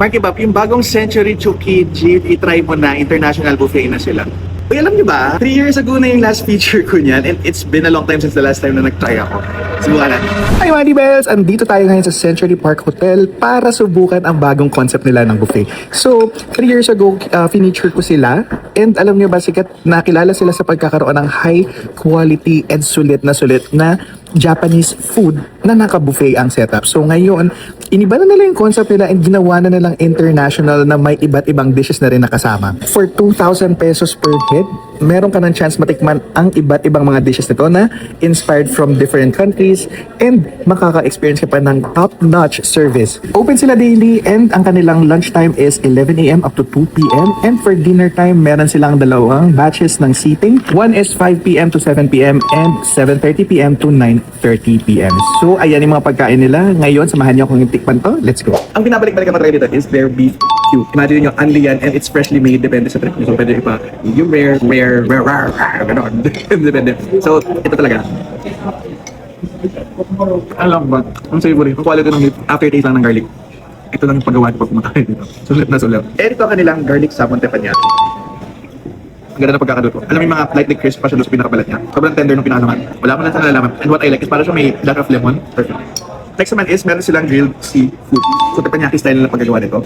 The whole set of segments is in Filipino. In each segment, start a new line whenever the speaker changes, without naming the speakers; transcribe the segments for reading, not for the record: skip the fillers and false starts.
Marky Bob, yung bagong Century Tsukiji, i-try mo na, international buffet na sila. Uy, alam niyo ba, 3 years ago na yung last feature ko niyan and it's been a long time since the last time na nag-try ako. Subukan natin.
Hi Money Bells! Andito tayo ngayon sa Century Park Hotel para subukan ang bagong concept nila ng buffet. So, 3 years ago, feature ko sila and alam niyo ba, sikat nakilala sila sa pagkakaroon ng high quality and sulit na Japanese food na naka-buffet ang setup. So ngayon, iniba na nila yung concept nila and ginawa na nilang international na may iba't ibang dishes na rin nakasama. For 2,000 pesos per head, meron ka ng chance matikman ang iba't ibang mga dishes nito na inspired from different countries and makaka-experience ka pa ng top-notch service. Open sila daily and ang kanilang lunchtime is 11 a.m. up to 2 p.m. And for dinner time, meron silang dalawang batches ng seating. One is 5 p.m. to 7 p.m. and 7:30 p.m. to 9:30 p.m. So, ayan yung mga pagkain nila. Ngayon, samahan niyo akong tikman to. Let's go.
Ang binabalik-balikan mo talaga dito is their beef cube. Imagine nyo, unli yan and it's freshly made. Depende sa trip nyo. So, pwede ipa medium rare, gano'n. Depende. So, ito talaga. Alam ba? Ang savory. Ang quality ng meat. Aftertaste lang ng garlic. Ito lang yung paggawa ko pag pumunta kayo dito. Sulit na sulit. Eh, ito kanilang garlic salmon teppanyaki. Ang ganda ng pagkakaluto. Alam mo yung mga lightly crisp pa siya doon sa pinakabalat niya. Sobrang tender ng pinakalaman. Wala ko na sa nalalaman. And what I like is para siya may dash of lemon. Perfect. Next naman is meron silang grilled seafood. So teppanyaki style na pagkagawa nito.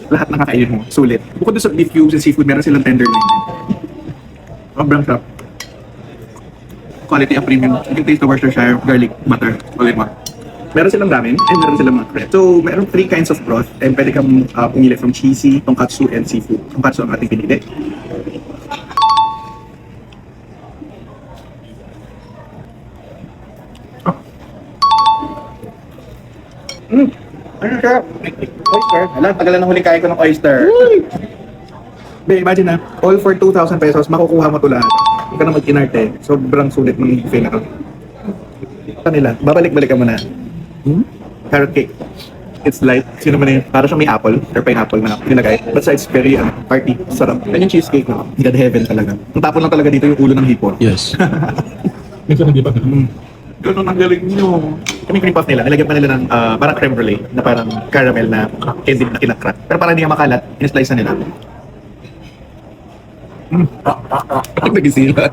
Lahat ng kakainin mo. Sulit. Bukod doon sa beef cubes and seafood, meron silang tenderloin. Sobrang sarap. Quality ang premium. You can taste the Worcestershire garlic butter. All in one. Meron silang ramen and meron silang mga crepe. So, meron 3 kinds of broth and pwede kang pumili from cheesy, tonkatsu, and seafood. Tonkatsu ang ating pinili. Oh. Ano siya? Oyster. Alam, tagalan ng huli kaya ko ng oyster. Be, imagine na, all for 2,000 pesos, makukuha mo ito lahat. Hindi ka na mag-inarte. Sobrang sulit ng buffet na ito. Kanila, babalik-balikan mo na. Carrot cake. It's light. Sino man yun? Para siyang may apple or pineapple na nilagay. But sa it's very hearty. Sarap. And yung cheesecake na. God heaven talaga. Ang tapon lang talaga dito yung ulo ng hipon.
Yes.
Minsan hindi pa. Ganun ang galing nyo. Kaming cream puff nila, nilagyan pa nila ng parang creme brulee na parang caramel na candy na kinakrak. Pero parang hindi nga makalat, in-slice na nila. Nagisila.